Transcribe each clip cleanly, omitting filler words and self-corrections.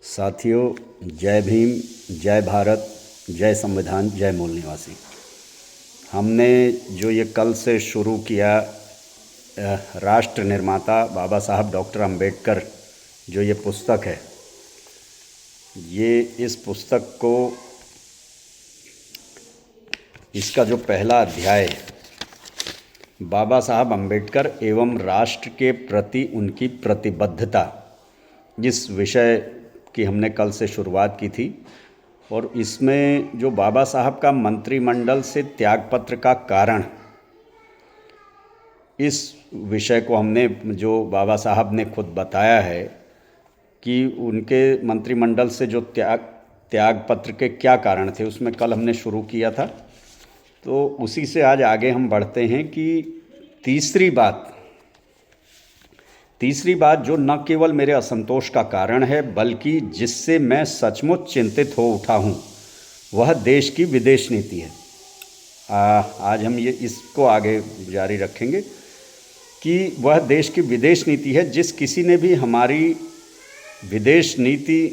साथियों, जय भीम, जय भारत, जय संविधान, जय मूल निवासी। हमने जो ये कल से शुरू किया राष्ट्र निर्माता बाबा साहब डॉक्टर अंबेडकर जो ये पुस्तक है, ये इस पुस्तक को इसका जो पहला अध्याय बाबा साहब अंबेडकर एवं राष्ट्र के प्रति उनकी प्रतिबद्धता, इस विषय की हमने कल से शुरुआत की थी। और इसमें जो बाबा साहब का मंत्रिमंडल से त्यागपत्र का कारण, इस विषय को हमने, जो बाबा साहब ने खुद बताया है कि उनके मंत्रिमंडल से जो त्यागपत्र के क्या कारण थे, उसमें कल हमने शुरू किया था। तो उसी से आज आगे हम बढ़ते हैं कि तीसरी बात जो न केवल मेरे असंतोष का कारण है, बल्कि जिससे मैं सचमुच चिंतित हो उठा हूँ, वह देश की विदेश नीति है। आज हम इसको आगे जारी रखेंगे कि वह देश की विदेश नीति है। जिस किसी ने भी हमारी विदेश नीति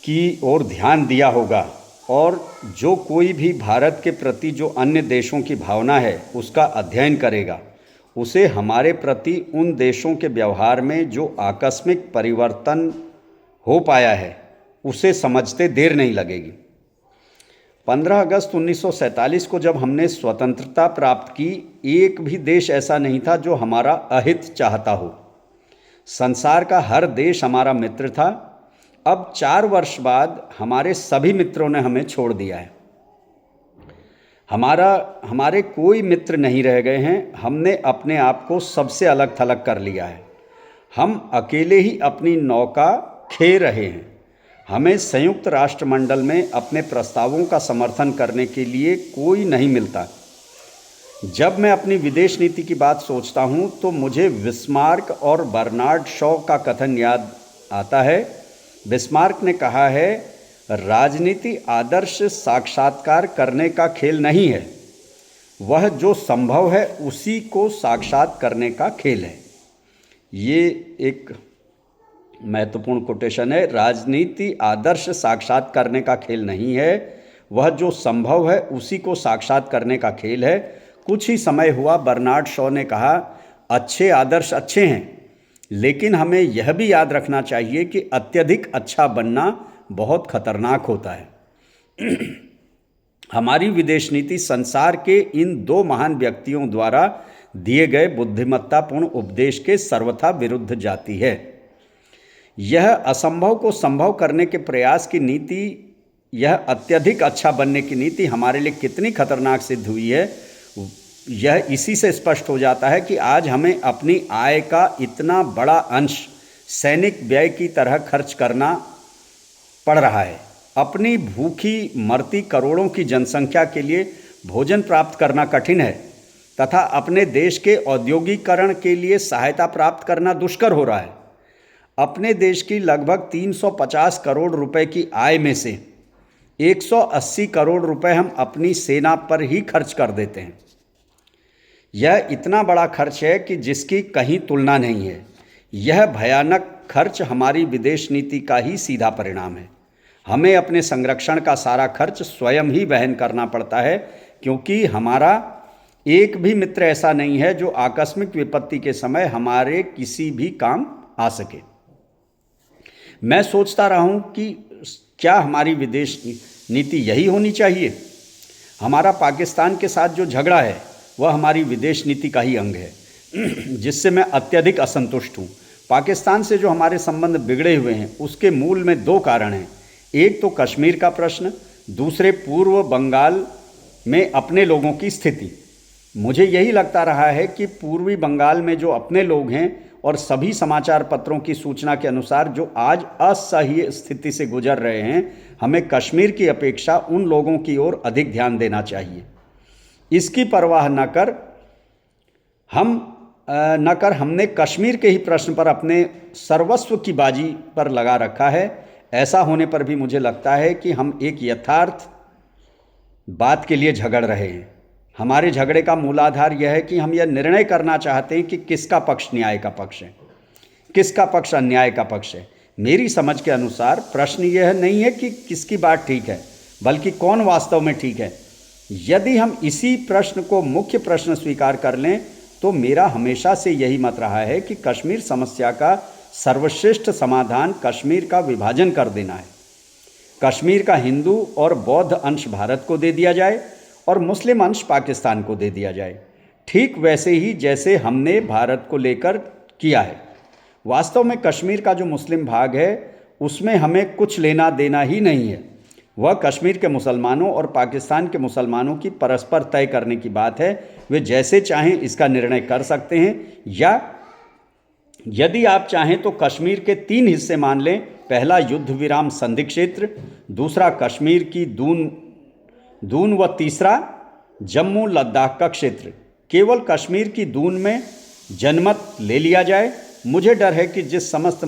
की ओर ध्यान दिया होगा, और जो कोई भी भारत के प्रति जो अन्य देशों की भावना है उसका अध्ययन करेगा, उसे हमारे प्रति उन देशों के व्यवहार में जो आकस्मिक परिवर्तन हो पाया है, उसे समझते देर नहीं लगेगी। 15 अगस्त 1947 को जब हमने स्वतंत्रता प्राप्त की, एक भी देश ऐसा नहीं था जो हमारा अहित चाहता हो। संसार का हर देश हमारा मित्र था। अब 4 वर्ष बाद हमारे सभी मित्रों ने हमें छोड़ दिया है। हमारे कोई मित्र नहीं रह गए हैं। हमने अपने आप को सबसे अलग थलग कर लिया है। हम अकेले ही अपनी नौका खे रहे हैं। हमें संयुक्त राष्ट्रमंडल में अपने प्रस्तावों का समर्थन करने के लिए कोई नहीं मिलता। जब मैं अपनी विदेश नीति की बात सोचता हूँ तो मुझे बिस्मार्क और बर्नार्ड शॉ का कथन याद आता है। बिस्मार्क ने कहा है, राजनीति आदर्श साक्षात्कार करने का खेल नहीं है, वह जो संभव है उसी को साक्षात करने का खेल है। ये एक महत्वपूर्ण कोटेशन है। राजनीति आदर्श साक्षात करने का खेल नहीं है, वह जो संभव है उसी को साक्षात करने का खेल है। कुछ ही समय हुआ, बर्नार्ड शॉ ने कहा, अच्छे आदर्श अच्छे हैं, लेकिन हमें यह भी याद रखना चाहिए कि अत्यधिक अच्छा बनना बहुत खतरनाक होता है। हमारी विदेश नीति संसार के इन 2 महान व्यक्तियों द्वारा दिए गए बुद्धिमत्तापूर्ण उपदेश के सर्वथा विरुद्ध जाती है। यह असंभव को संभव करने के प्रयास की नीति, यह अत्यधिक अच्छा बनने की नीति हमारे लिए कितनी खतरनाक सिद्ध हुई है, यह इसी से स्पष्ट हो जाता है कि आज हमें अपनी आय का इतना बड़ा अंश सैनिक व्यय की तरह खर्च करना पड़ रहा है। अपनी भूखी मरती करोड़ों की जनसंख्या के लिए भोजन प्राप्त करना कठिन है तथा अपने देश के औद्योगिकरण के लिए सहायता प्राप्त करना दुष्कर हो रहा है। अपने देश की लगभग 350 करोड़ रुपए की आय में से 180 करोड़ रुपए हम अपनी सेना पर ही खर्च कर देते हैं। यह इतना बड़ा खर्च है कि जिसकी कहीं तुलना नहीं है। यह भयानक खर्च हमारी विदेश नीति का ही सीधा परिणाम है। हमें अपने संरक्षण का सारा खर्च स्वयं ही वहन करना पड़ता है, क्योंकि हमारा एक भी मित्र ऐसा नहीं है जो आकस्मिक विपत्ति के समय हमारे किसी भी काम आ सके। मैं सोचता रहा हूं कि क्या हमारी विदेश नीति यही होनी चाहिए। हमारा पाकिस्तान के साथ जो झगड़ा है वह हमारी विदेश नीति का ही अंग है, जिससे मैं अत्यधिक असंतुष्ट हूँ। पाकिस्तान से जो हमारे संबंध बिगड़े हुए हैं उसके मूल में 2 कारण हैं। एक तो कश्मीर का प्रश्न, दूसरे पूर्व बंगाल में अपने लोगों की स्थिति। मुझे यही लगता रहा है कि पूर्वी बंगाल में जो अपने लोग हैं, और सभी समाचार पत्रों की सूचना के अनुसार जो आज असह्य स्थिति से गुजर रहे हैं, हमें कश्मीर की अपेक्षा उन लोगों की ओर अधिक ध्यान देना चाहिए। इसकी परवाह न कर हमने कश्मीर के ही प्रश्न पर अपने सर्वस्व की बाजी पर लगा रखा है। ऐसा होने पर भी मुझे लगता है कि हम एक यथार्थ बात के लिए झगड़ रहे हैं। हमारे झगड़े का मूलाधार यह है कि हम यह निर्णय करना चाहते हैं कि किसका पक्ष न्याय का पक्ष है, किसका पक्ष अन्याय का पक्ष है। मेरी समझ के अनुसार प्रश्न यह नहीं है कि किसकी बात ठीक है, बल्कि कौन वास्तव में ठीक है। यदि हम इसी प्रश्न को मुख्य प्रश्न स्वीकार कर लें तो मेरा हमेशा से यही मत रहा है कि कश्मीर समस्या का सर्वश्रेष्ठ समाधान कश्मीर का विभाजन कर देना है। कश्मीर का हिंदू और बौद्ध अंश भारत को दे दिया जाए और मुस्लिम अंश पाकिस्तान को दे दिया जाए, ठीक वैसे ही जैसे हमने भारत को लेकर किया है। वास्तव में कश्मीर का जो मुस्लिम भाग है उसमें हमें कुछ लेना देना ही नहीं है। वह कश्मीर के मुसलमानों और पाकिस्तान के मुसलमानों की परस्पर तय करने की बात है। वे जैसे चाहें इसका निर्णय कर सकते हैं, या यदि आप चाहें तो कश्मीर के 3 हिस्से मान लें। पहला युद्ध विराम संधि क्षेत्र, दूसरा कश्मीर की दून व तीसरा जम्मू लद्दाख का क्षेत्र। केवल कश्मीर की दून में जनमत ले लिया जाए। मुझे डर है कि जिस समस्त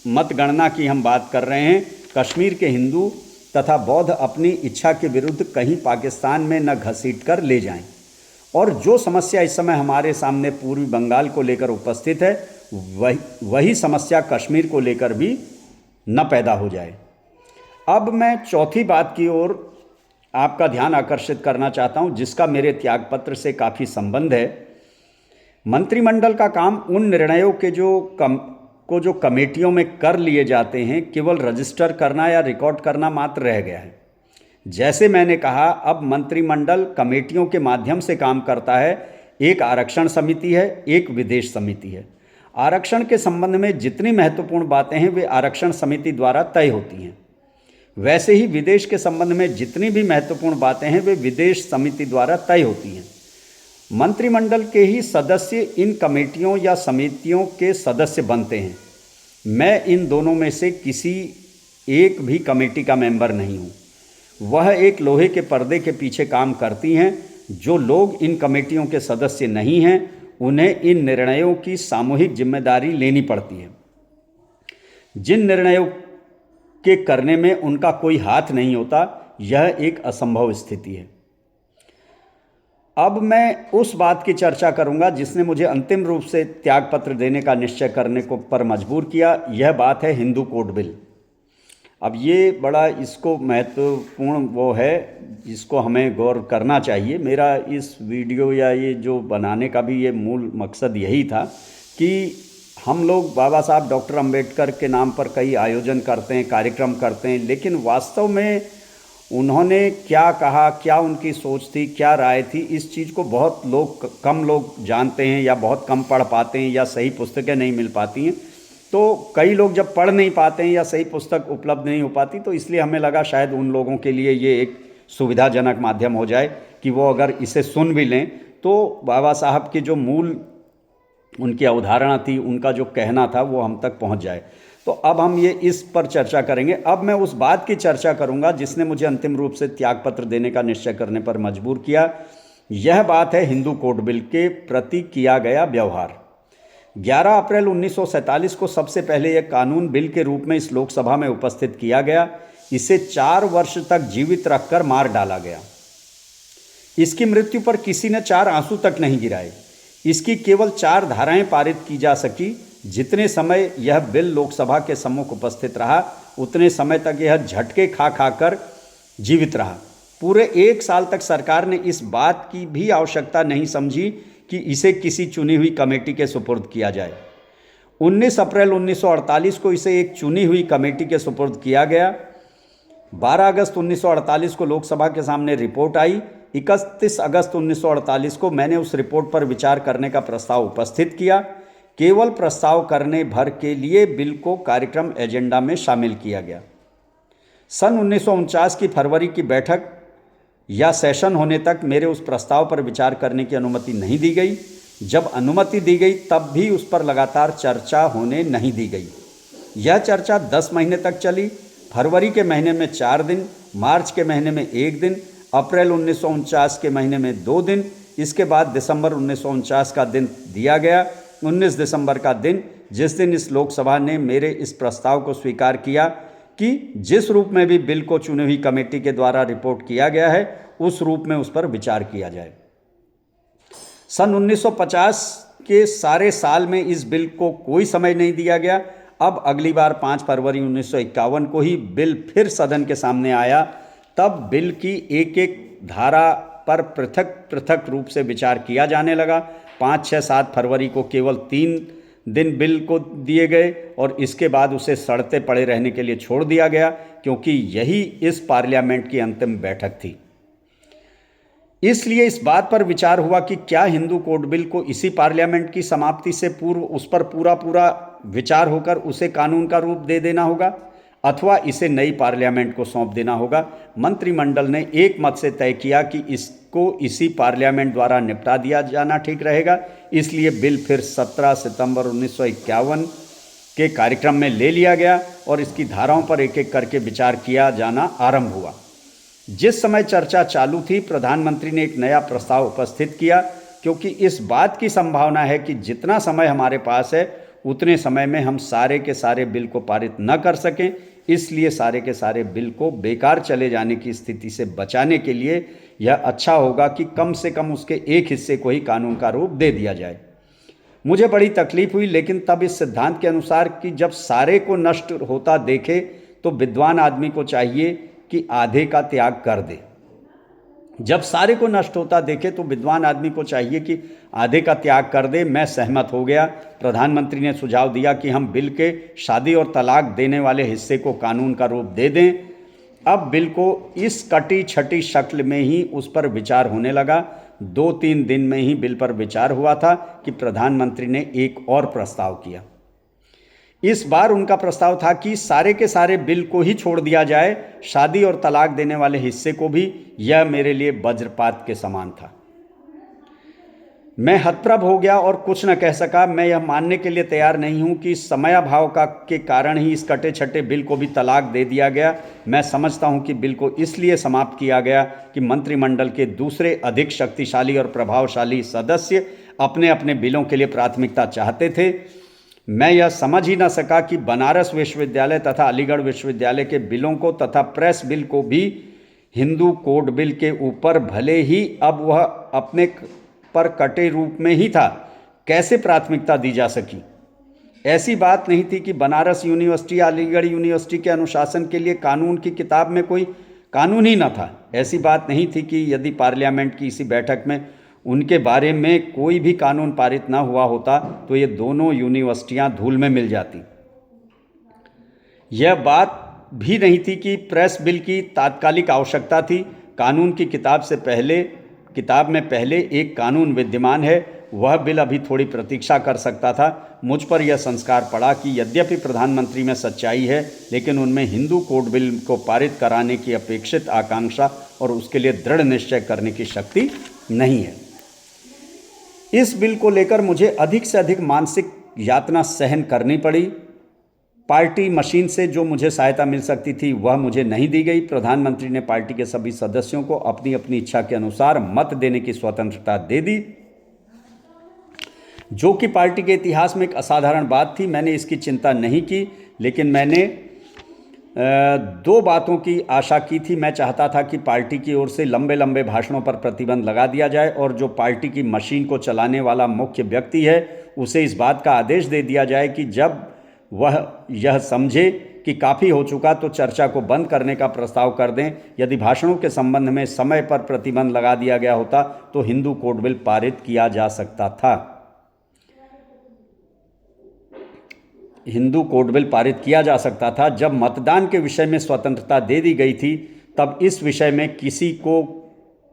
मतगणना की हम बात कर रहे हैं, कश्मीर के हिंदू तथा बौद्ध अपनी इच्छा के विरुद्ध कहीं पाकिस्तान में न घसीट कर ले जाएं। और जो समस्या इस समय हमारे सामने पूर्वी बंगाल को लेकर उपस्थित है, वही समस्या कश्मीर को लेकर भी न पैदा हो जाए। अब मैं चौथी बात की ओर आपका ध्यान आकर्षित करना चाहता हूं, जिसका मेरे त्यागपत्र से काफ़ी संबंध है। मंत्रिमंडल का काम उन निर्णयों के जो कमेटियों में कर लिए जाते हैं, केवल रजिस्टर करना या रिकॉर्ड करना मात्र रह गया है। जैसे मैंने कहा, अब मंत्रिमंडल कमेटियों के माध्यम से काम करता है। एक आरक्षण समिति है, एक विदेश समिति है। आरक्षण के संबंध में जितनी महत्वपूर्ण बातें हैं वे आरक्षण समिति द्वारा तय होती हैं। वैसे ही विदेश के संबंध में जितनी भी महत्वपूर्ण बातें हैं वे विदेश समिति द्वारा तय होती हैं। मंत्रिमंडल के ही सदस्य इन कमेटियों या समितियों के सदस्य बनते हैं। मैं इन दोनों में से किसी एक भी कमेटी का मेंबर नहीं हूँ। वह एक लोहे के पर्दे के पीछे काम करती हैं। जो लोग इन कमेटियों के सदस्य नहीं हैं उन्हें इन निर्णयों की सामूहिक जिम्मेदारी लेनी पड़ती है। जिन निर्णयों के करने में उनका कोई हाथ नहीं होता, यह एक असंभव स्थिति है। अब मैं उस बात की चर्चा करूंगा जिसने मुझे अंतिम रूप से त्यागपत्र देने का निश्चय करने को पर मजबूर किया। यह बात है हिंदू कोड बिल। अब ये बड़ा इसको महत्वपूर्ण वो है जिसको हमें गौर करना चाहिए। मेरा इस वीडियो या ये जो बनाने का भी ये मूल मकसद यही था कि हम लोग बाबा साहब डॉक्टर अंबेडकर के नाम पर कई आयोजन करते हैं, कार्यक्रम करते हैं, लेकिन वास्तव में उन्होंने क्या कहा, क्या उनकी सोच थी, क्या राय थी, इस चीज़ को बहुत कम लोग जानते हैं या बहुत कम पढ़ पाते हैं या सही पुस्तकें नहीं मिल पाती हैं। तो कई लोग जब पढ़ नहीं पाते हैं या सही पुस्तक उपलब्ध नहीं हो पाती, तो इसलिए हमें लगा शायद उन लोगों के लिए ये एक सुविधाजनक माध्यम हो जाए कि वो अगर इसे सुन भी लें तो बाबा साहब की जो मूल उनकी अवधारणा थी, उनका जो कहना था, वो हम तक पहुंच जाए। तो अब हम ये इस पर चर्चा करेंगे। अब मैं उस बात की चर्चा करूंगा जिसने मुझे अंतिम रूप से त्यागपत्र देने का निश्चय करने पर मजबूर किया। यह बात है हिंदू कोड बिल के प्रति किया गया व्यवहार। 11 अप्रैल 1947 को सबसे पहले यह कानून बिल के रूप में इस लोकसभा में उपस्थित किया गया। इसे 4 वर्ष तक जीवित रखकर मार डाला गया। इसकी मृत्यु पर किसी ने 4 आंसू तक नहीं गिराए। इसकी केवल 4 धाराएं पारित की जा सकी। जितने समय यह बिल लोकसभा के सम्मुख उपस्थित रहा, उतने समय तक यह झटके खा खाकर जीवित रहा। पूरे 1 साल तक सरकार ने इस बात की भी आवश्यकता नहीं समझी कि इसे किसी चुनी हुई कमेटी के सुपुर्द किया जाए। 19 अप्रैल 1948 को इसे एक चुनी हुई कमेटी के सुपुर्द किया गया। 12 अगस्त 1948 को लोकसभा के सामने रिपोर्ट आई। 31 अगस्त 1948 को मैंने उस रिपोर्ट पर विचार करने का प्रस्ताव उपस्थित किया। केवल प्रस्ताव करने भर के लिए बिल को कार्यक्रम एजेंडा में शामिल किया गया। सन 1949 की फरवरी की बैठक या सेशन होने तक मेरे उस प्रस्ताव पर विचार करने की अनुमति नहीं दी गई। जब अनुमति दी गई तब भी उस पर लगातार चर्चा होने नहीं दी गई। यह चर्चा 10 महीने तक चली। फरवरी के महीने में 4 दिन, मार्च के महीने में 1 दिन, अप्रैल 1949 के महीने में 2 दिन। इसके बाद दिसंबर 1949 का दिन दिया गया। 19 दिसंबर का दिन, जिस दिन इस लोकसभा ने मेरे इस प्रस्ताव को स्वीकार किया कि जिस रूप में भी बिल को चुनी हुई कमेटी के द्वारा रिपोर्ट किया गया है, उस रूप में उस पर विचार किया जाए। सन 1950 के सारे साल में इस बिल को कोई समय नहीं दिया गया। अब अगली बार 5 फरवरी 1951 को ही बिल फिर सदन के सामने आया। तब बिल की एक एक धारा पर पृथक पृथक रूप से विचार किया जाने लगा। 5, 6, 7 फरवरी को केवल 3 दिन बिल को दिए गए और इसके बाद उसे सड़ते पड़े रहने के लिए छोड़ दिया गया, क्योंकि यही इस पार्लियामेंट की अंतिम बैठक थी। इसलिए इस बात पर विचार हुआ कि क्या हिंदू कोड बिल को इसी पार्लियामेंट की समाप्ति से पूर्व उस पर पूरा विचार होकर उसे कानून का रूप दे देना होगा, अथवा इसे नई पार्लियामेंट को सौंप देना होगा। मंत्रिमंडल ने एक मत से तय किया कि इसको इसी पार्लियामेंट द्वारा निपटा दिया जाना ठीक रहेगा। इसलिए बिल फिर 17 सितंबर 1951 के कार्यक्रम में ले लिया गया और इसकी धाराओं पर एक एक करके विचार किया जाना आरंभ हुआ। जिस समय चर्चा चालू थी, प्रधानमंत्री ने एक नया प्रस्ताव उपस्थित किया, क्योंकि इस बात की संभावना है कि जितना समय हमारे पास है उतने समय में हम सारे के सारे बिल को पारित न कर सकें। इसलिए सारे के सारे बिल को बेकार चले जाने की स्थिति से बचाने के लिए यह अच्छा होगा कि कम से कम उसके एक हिस्से को ही कानून का रूप दे दिया जाए। मुझे बड़ी तकलीफ हुई, लेकिन तब इस सिद्धांत के अनुसार कि जब सारे को नष्ट होता देखे तो विद्वान आदमी को चाहिए कि आधे का त्याग कर दे। जब सारे को नष्ट होता देखे तो विद्वान आदमी को चाहिए कि आधे का त्याग कर दे। मैं सहमत हो गया। प्रधानमंत्री ने सुझाव दिया कि हम बिल के शादी और तलाक देने वाले हिस्से को कानून का रूप दे दें। अब बिल को इस कटी छटी शक्ल में ही उस पर विचार होने लगा। 2-3 दिन में ही बिल पर विचार हुआ था कि प्रधानमंत्री ने एक और प्रस्ताव किया। इस बार उनका प्रस्ताव था कि सारे के सारे बिल को ही छोड़ दिया जाए, शादी और तलाक देने वाले हिस्से को भी। यह मेरे लिए वज्रपात के समान था। मैं हतप्रभ हो गया और कुछ न कह सका। मैं यह मानने के लिए तैयार नहीं हूं कि समयाभाव के कारण ही इस कटे छटे बिल को भी तलाक दे दिया गया। मैं समझता हूं कि बिल को इसलिए समाप्त किया गया कि मंत्रिमंडल के दूसरे अधिक शक्तिशाली और प्रभावशाली सदस्य अपने अपने बिलों के लिए प्राथमिकता चाहते थे। मैं यह समझ ही न सका कि बनारस विश्वविद्यालय तथा अलीगढ़ विश्वविद्यालय के बिलों को तथा प्रेस बिल को भी हिंदू कोड बिल के ऊपर, भले ही अब वह अपने पर कटे रूप में ही था, कैसे प्राथमिकता दी जा सकी। ऐसी बात नहीं थी कि बनारस यूनिवर्सिटी, अलीगढ़ यूनिवर्सिटी के अनुशासन के लिए कानून की किताब में कोई कानून ही न था। ऐसी बात नहीं थी कि यदि पार्लियामेंट की इसी बैठक में उनके बारे में कोई भी कानून पारित न हुआ होता तो ये दोनों यूनिवर्सिटियां धूल में मिल जाती। यह बात भी नहीं थी कि प्रेस बिल की तात्कालिक आवश्यकता थी। कानून की किताब में पहले एक कानून विद्यमान है, वह बिल अभी थोड़ी प्रतीक्षा कर सकता था। मुझ पर यह संस्कार पड़ा कि यद्यपि प्रधानमंत्री में सच्चाई है, लेकिन उनमें हिंदू कोड बिल को पारित कराने की अपेक्षित आकांक्षा और उसके लिए दृढ़ निश्चय करने की शक्ति नहीं है। इस बिल को लेकर मुझे अधिक से अधिक मानसिक यातना सहन करनी पड़ी। पार्टी मशीन से जो मुझे सहायता मिल सकती थी वह मुझे नहीं दी गई। प्रधानमंत्री ने पार्टी के सभी सदस्यों को अपनी अपनी इच्छा के अनुसार मत देने की स्वतंत्रता दे दी, जो कि पार्टी के इतिहास में एक असाधारण बात थी। मैंने इसकी चिंता नहीं की, लेकिन मैंने 2 बातों की आशा की थी। मैं चाहता था कि पार्टी की ओर से लंबे लंबे भाषणों पर प्रतिबंध लगा दिया जाए और जो पार्टी की मशीन को चलाने वाला मुख्य व्यक्ति है उसे इस बात का आदेश दे दिया जाए कि जब वह यह समझे कि काफ़ी हो चुका तो चर्चा को बंद करने का प्रस्ताव कर दें। यदि भाषणों के संबंध में समय पर प्रतिबंध लगा दिया गया होता तो हिंदू कोड बिल पारित किया जा सकता था। हिंदू कोड बिल पारित किया जा सकता था। जब मतदान के विषय में स्वतंत्रता दे दी गई थी तब इस विषय में किसी को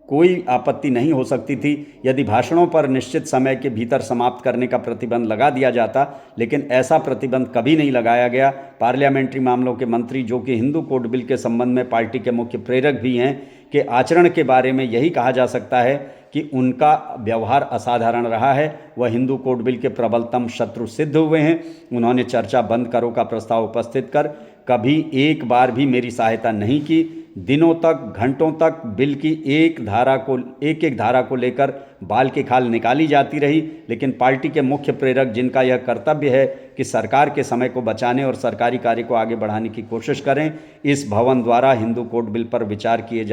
कोई आपत्ति नहीं हो सकती थी यदि भाषणों पर निश्चित समय के भीतर समाप्त करने का प्रतिबंध लगा दिया जाता, लेकिन ऐसा प्रतिबंध कभी नहीं लगाया गया। पार्लियामेंट्री मामलों के मंत्री, जो कि हिंदू कोड बिल के संबंध में पार्टी के मुख्य प्रेरक भी हैं, के आचरण के बारे में यही कहा जा सकता है कि उनका व्यवहार असाधारण रहा है। वह हिंदू कोड बिल के प्रबलतम शत्रु सिद्ध हुए हैं। उन्होंने चर्चा बंद करो का प्रस्ताव उपस्थित कर कभी एक बार भी मेरी सहायता नहीं की। दिनों तक, घंटों तक बिल की एक एक धारा को लेकर बाल की खाल निकाली जाती रही, लेकिन पार्टी के मुख्य प्रेरक, जिनका यह कर्तव्य है कि सरकार के समय को बचाने और सरकारी कार्य को आगे बढ़ाने की कोशिश करें, इस भवन द्वारा हिंदू कोड बिल पर विचार किए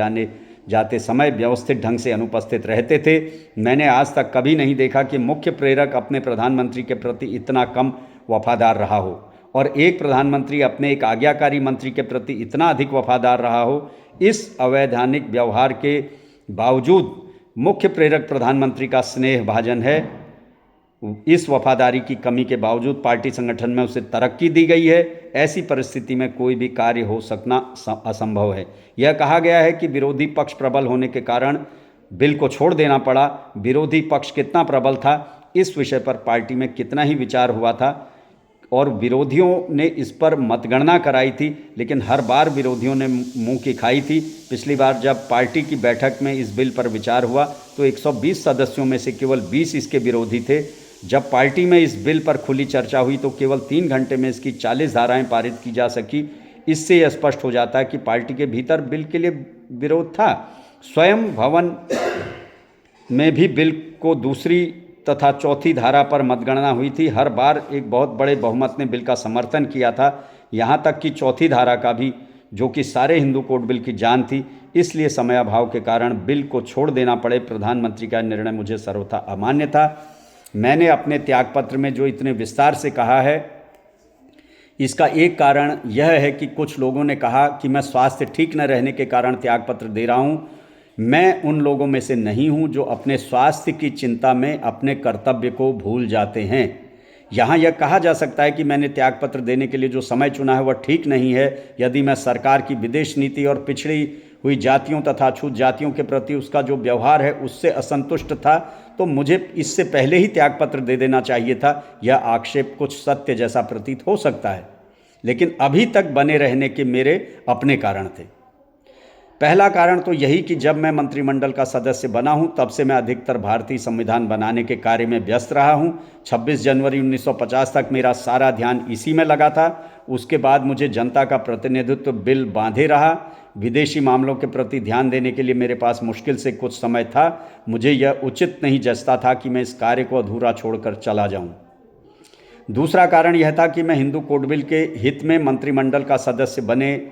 जाते समय व्यवस्थित ढंग से अनुपस्थित रहते थे। मैंने आज तक कभी नहीं देखा कि मुख्य प्रेरक अपने प्रधानमंत्री के प्रति इतना कम वफादार रहा हो और एक प्रधानमंत्री अपने एक आज्ञाकारी मंत्री के प्रति इतना अधिक वफादार रहा हो, इस अवैधानिक व्यवहार के बावजूद मुख्य प्रेरक प्रधानमंत्री का स्नेह भाजन है। इस वफादारी की कमी के बावजूद पार्टी संगठन में उसे तरक्की दी गई है। ऐसी परिस्थिति में कोई भी कार्य हो सकना असंभव है। यह कहा गया है कि विरोधी पक्ष प्रबल होने के कारण बिल को छोड़ देना पड़ा। विरोधी पक्ष कितना प्रबल था, इस विषय पर पार्टी में कितना ही विचार हुआ था और विरोधियों ने इस पर मतगणना कराई थी, लेकिन हर बार विरोधियों ने मुंह की खाई थी। पिछली बार जब पार्टी की बैठक में इस बिल पर विचार हुआ तो 120 सदस्यों में से केवल 20 इसके विरोधी थे। जब पार्टी में इस बिल पर खुली चर्चा हुई तो केवल 3 घंटे में इसकी 40 धाराएं पारित की जा सकी। इससे यह स्पष्ट हो जाता है कि पार्टी के भीतर बिल के लिए विरोध था। स्वयं भवन में भी बिल को दूसरी तथा चौथी धारा पर मतगणना हुई थी। हर बार एक बहुत बड़े बहुमत ने बिल का समर्थन किया था, यहाँ तक कि चौथी धारा का भी, जो कि सारे हिंदू कोड बिल की जान थी। इसलिए समयाभाव के कारण बिल को छोड़ देना पड़े। प्रधानमंत्री का निर्णय मुझे सर्वथा अमान्य था। मैंने अपने त्यागपत्र में जो इतने विस्तार से कहा है, इसका एक कारण यह है कि कुछ लोगों ने कहा कि मैं स्वास्थ्य ठीक न रहने के कारण त्यागपत्र दे रहा हूँ। मैं उन लोगों में से नहीं हूँ जो अपने स्वास्थ्य की चिंता में अपने कर्तव्य को भूल जाते हैं। यहाँ यह कहा जा सकता है कि मैंने त्यागपत्र देने के लिए जो समय चुना है वह ठीक नहीं है। यदि मैं सरकार की विदेश नीति और पिछड़ी हुई जातियों तथा अछूत जातियों के प्रति उसका जो व्यवहार है उससे असंतुष्ट था तो मुझे इससे पहले ही त्यागपत्र दे देना चाहिए था। यह आक्षेप कुछ सत्य जैसा प्रतीत हो सकता है, लेकिन अभी तक बने रहने के मेरे अपने कारण थे। पहला कारण तो यही कि जब मैं मंत्रिमंडल का सदस्य बना हूं तब से मैं अधिकतर भारतीय संविधान बनाने के कार्य में व्यस्त रहा हूं। 26 जनवरी 1950 तक मेरा सारा ध्यान इसी में लगा था। उसके बाद मुझे जनता का प्रतिनिधित्व बिल बांधे रहा। विदेशी मामलों के प्रति ध्यान देने के लिए मेरे पास मुश्किल से कुछ समय था। मुझे यह उचित नहीं जचता था कि मैं इस कार्य को अधूरा छोड़कर चला जाऊं। दूसरा कारण यह था कि मैं हिंदू कोड बिल के हित में मंत्रिमंडल का सदस्य बने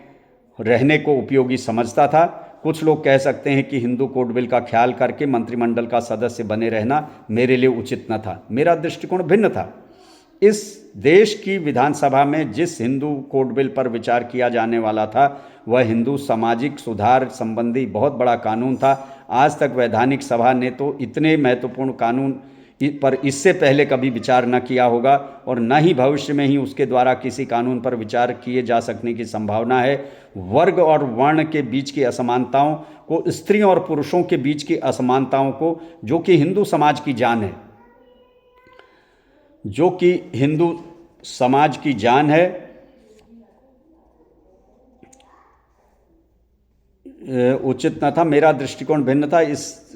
रहने को उपयोगी समझता था। कुछ लोग कह सकते हैं कि हिंदू कोड बिल का ख्याल करके मंत्रिमंडल का सदस्य बने रहना मेरे लिए उचित न था। मेरा दृष्टिकोण भिन्न था। इस देश की विधानसभा में जिस हिंदू कोड बिल पर विचार किया जाने वाला था वह हिंदू सामाजिक सुधार संबंधी बहुत बड़ा कानून था। आज तक वैधानिक सभा ने तो इतने महत्वपूर्ण कानून पर इससे पहले कभी विचार न किया होगा और न ही भविष्य में ही उसके द्वारा किसी कानून पर विचार किए जा सकने की संभावना है। वर्ग और वर्ण के बीच की असमानताओं को, स्त्रियों और पुरुषों के बीच की असमानताओं को, जो कि हिंदू समाज की जान है, उचित न था। मेरा दृष्टिकोण भिन्न था। इस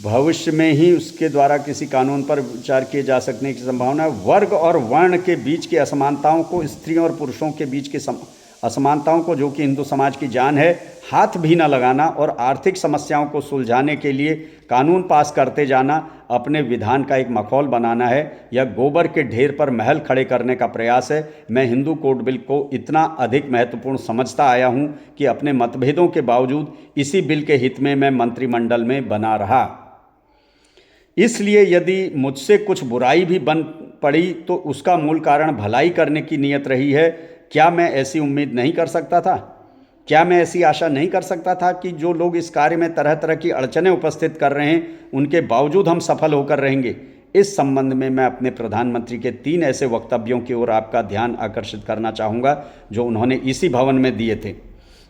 भविष्य में ही उसके द्वारा किसी कानून पर विचार किए जा सकने की संभावना है। वर्ग और वर्ण के बीच की असमानताओं को, स्त्रियों और पुरुषों के बीच की असमानताओं को, जो कि हिंदू समाज की जान है, हाथ भी न लगाना और आर्थिक समस्याओं को सुलझाने के लिए कानून पास करते जाना अपने विधान का एक मखौल बनाना है। यह गोबर के ढेर पर महल खड़े करने का प्रयास है। मैं हिंदू कोड बिल को इतना अधिक महत्वपूर्ण समझता आया हूं कि अपने मतभेदों के बावजूद इसी बिल के हित में मैं मंत्रिमंडल में बना रहा। इसलिए यदि मुझसे कुछ बुराई भी बन पड़ी तो उसका मूल कारण भलाई करने की नीयत रही है। क्या मैं ऐसी उम्मीद नहीं कर सकता था? क्या मैं ऐसी आशा नहीं कर सकता था कि जो लोग इस कार्य में तरह तरह की अड़चनें उपस्थित कर रहे हैं उनके बावजूद हम सफल होकर रहेंगे? इस संबंध में मैं अपने प्रधानमंत्री के 3 ऐसे वक्तव्यों की ओर आपका ध्यान आकर्षित करना चाहूँगा जो उन्होंने इसी भवन में दिए थे।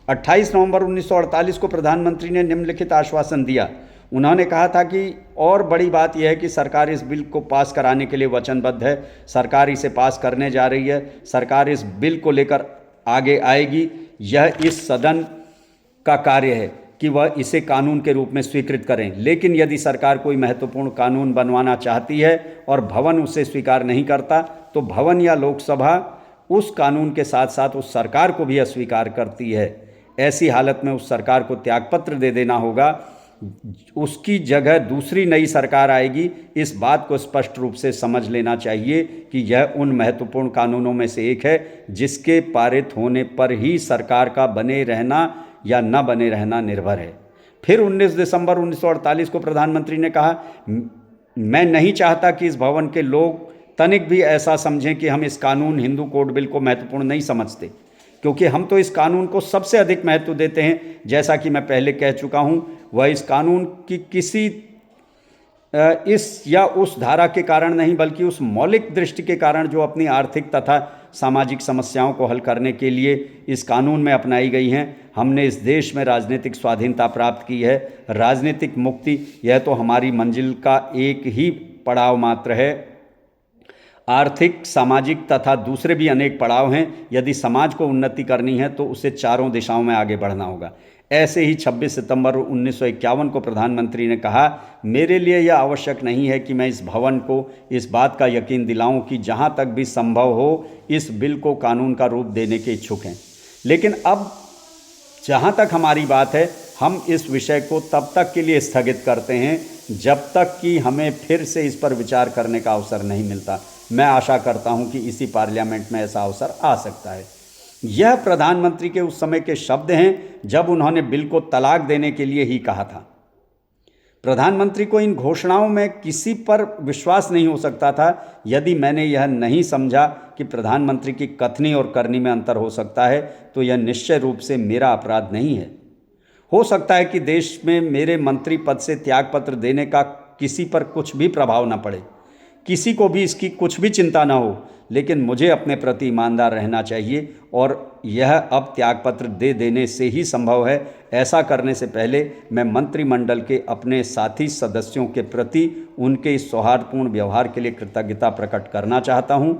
28 नवंबर 1948 को प्रधानमंत्री ने निम्नलिखित आश्वासन दिया। उन्होंने कहा था कि और बड़ी बात यह है कि सरकार इस बिल को पास कराने के लिए वचनबद्ध है। सरकार इसे पास करने जा रही है। सरकार इस बिल को लेकर आगे आएगी। यह इस सदन का कार्य है कि वह इसे कानून के रूप में स्वीकृत करें। लेकिन यदि सरकार कोई महत्वपूर्ण कानून बनवाना चाहती है और भवन उसे स्वीकार नहीं करता तो भवन या लोकसभा उस कानून के साथ साथ उस सरकार को भी अस्वीकार करती है। ऐसी हालत में उस सरकार को त्यागपत्र दे देना होगा। उसकी जगह दूसरी नई सरकार आएगी। इस बात को स्पष्ट रूप से समझ लेना चाहिए कि यह उन महत्वपूर्ण कानूनों में से एक है जिसके पारित होने पर ही सरकार का बने रहना या न बने रहना निर्भर है। फिर 19 दिसंबर 1948 को प्रधानमंत्री ने कहा, मैं नहीं चाहता कि इस भवन के लोग तनिक भी ऐसा समझें कि हम इस कानून हिंदू कोड बिल को महत्वपूर्ण नहीं समझते, क्योंकि हम तो इस कानून को सबसे अधिक महत्व देते हैं। जैसा कि मैं पहले कह चुका हूं, वह इस कानून की किसी इस या उस धारा के कारण नहीं, बल्कि उस मौलिक दृष्टि के कारण जो अपनी आर्थिक तथा सामाजिक समस्याओं को हल करने के लिए इस कानून में अपनाई गई हैं। हमने इस देश में राजनीतिक स्वाधीनता प्राप्त की है, राजनीतिक मुक्ति, यह तो हमारी मंजिल का एक ही पड़ाव मात्र है। आर्थिक, सामाजिजिक तथा दूसरे भी अनेक पड़ाव हैं। यदि समाज को उन्नति करनी है तो उसे चारों दिशाओं में आगे बढ़ना होगा। ऐसे ही 26 सितंबर 1951 को प्रधानमंत्री ने कहा, मेरे लिए यह आवश्यक नहीं है कि मैं इस भवन को इस बात का यकीन दिलाऊं कि जहां तक भी संभव हो इस बिल को कानून का रूप देने के इच्छुक हैं। लेकिन अब जहां तक हमारी बात है, हम इस विषय को तब तक के लिए स्थगित करते हैं जब तक कि हमें फिर से इस पर विचार करने का अवसर नहीं मिलता। मैं आशा करता हूं कि इसी पार्लियामेंट में ऐसा अवसर आ सकता है। यह प्रधानमंत्री के उस समय के शब्द हैं जब उन्होंने बिल को तलाक देने के लिए ही कहा था। प्रधानमंत्री को इन घोषणाओं में किसी पर विश्वास नहीं हो सकता था यदि मैंने यह नहीं समझा कि प्रधानमंत्री की कथनी और करनी में अंतर हो सकता है, तो यह निश्चय रूप से मेरा अपराध नहीं है। हो सकता है कि देश में मेरे मंत्री पद से त्यागपत्र देने का किसी पर कुछ भी प्रभाव न पड़े, किसी को भी इसकी कुछ भी चिंता न हो, लेकिन मुझे अपने प्रति ईमानदार रहना चाहिए और यह अब त्यागपत्र दे देने से ही संभव है। ऐसा करने से पहले मैं मंत्रिमंडल के अपने साथी सदस्यों के प्रति उनके इस सौहार्दपूर्ण व्यवहार के लिए कृतज्ञता प्रकट करना चाहता हूं,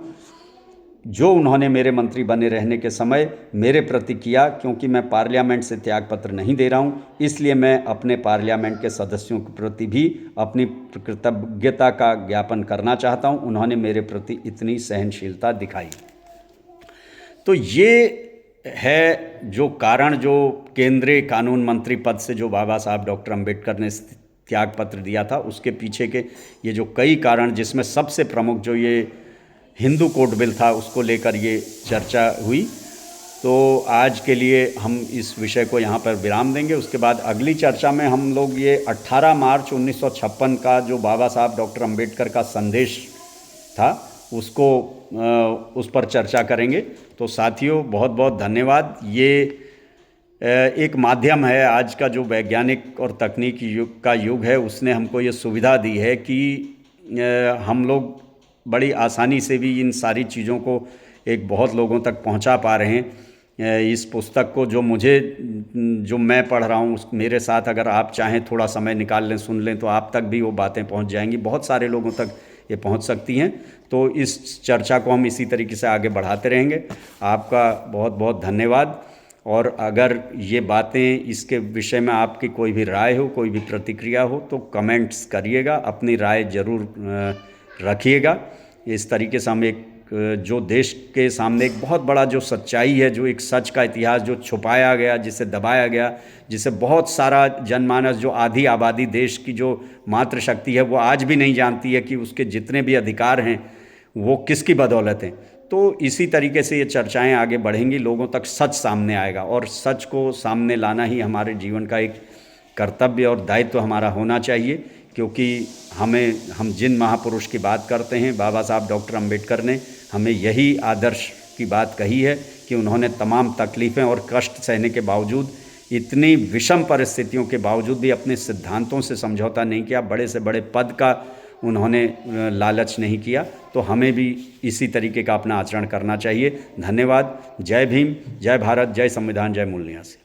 जो उन्होंने मेरे मंत्री बने रहने के समय मेरे प्रति किया। क्योंकि मैं पार्लियामेंट से त्यागपत्र नहीं दे रहा हूं, इसलिए मैं अपने पार्लियामेंट के सदस्यों के प्रति भी अपनी कृतज्ञता का ज्ञापन करना चाहता हूं। उन्होंने मेरे प्रति इतनी सहनशीलता दिखाई। तो ये है जो कारण, जो केंद्रीय कानून मंत्री पद से जो बाबा साहब डॉक्टर अंबेडकर ने त्यागपत्र दिया था, उसके पीछे के ये जो कई कारण, जिसमें सबसे प्रमुख जो ये हिंदू कोड बिल था, उसको लेकर ये चर्चा हुई। तो आज के लिए हम इस विषय को यहाँ पर विराम देंगे। उसके बाद अगली चर्चा में हम लोग ये 18 मार्च 1956 का जो बाबा साहब डॉक्टर अंबेडकर का संदेश था, उसको उस पर चर्चा करेंगे। तो साथियों, बहुत बहुत धन्यवाद। ये एक माध्यम है, आज का जो वैज्ञानिक और तकनीकी युग का युग है, उसने हमको ये सुविधा दी है कि हम लोग बड़ी आसानी से भी इन सारी चीज़ों को एक बहुत लोगों तक पहुंचा पा रहे हैं। इस पुस्तक को जो मैं पढ़ रहा हूं, मेरे साथ अगर आप चाहें थोड़ा समय निकाल लें, सुन लें, तो आप तक भी वो बातें पहुंच जाएंगी, बहुत सारे लोगों तक ये पहुंच सकती हैं। तो इस चर्चा को हम इसी तरीके से आगे बढ़ाते रहेंगे। आपका बहुत बहुत धन्यवाद। और अगर ये बातें, इसके विषय में आपकी कोई भी राय हो, कोई भी प्रतिक्रिया हो, तो कमेंट्स करिएगा, अपनी राय ज़रूर रखिएगा। इस तरीके से हम एक जो देश के सामने एक बहुत बड़ा जो सच्चाई है, जो एक सच का इतिहास जो छुपाया गया, जिसे दबाया गया, जिसे बहुत सारा जनमानस, जो आधी आबादी देश की जो मातृशक्ति है, वो आज भी नहीं जानती है कि उसके जितने भी अधिकार हैं वो किसकी बदौलत हैं। तो इसी तरीके से ये चर्चाएं आगे बढ़ेंगी, लोगों तक सच सामने आएगा, और सच को सामने लाना ही हमारे जीवन का एक कर्तव्य और दायित्व हमारा होना चाहिए। क्योंकि हम जिन महापुरुष की बात करते हैं, बाबा साहब डॉक्टर अंबेडकर ने हमें यही आदर्श की बात कही है कि उन्होंने तमाम तकलीफ़ें और कष्ट सहने के बावजूद, इतनी विषम परिस्थितियों के बावजूद भी अपने सिद्धांतों से समझौता नहीं किया, बड़े से बड़े पद का उन्होंने लालच नहीं किया। तो हमें भी इसी तरीके का अपना आचरण करना चाहिए। धन्यवाद। जय भीम, जय भारत, जय संविधान, जय मूल निवासी।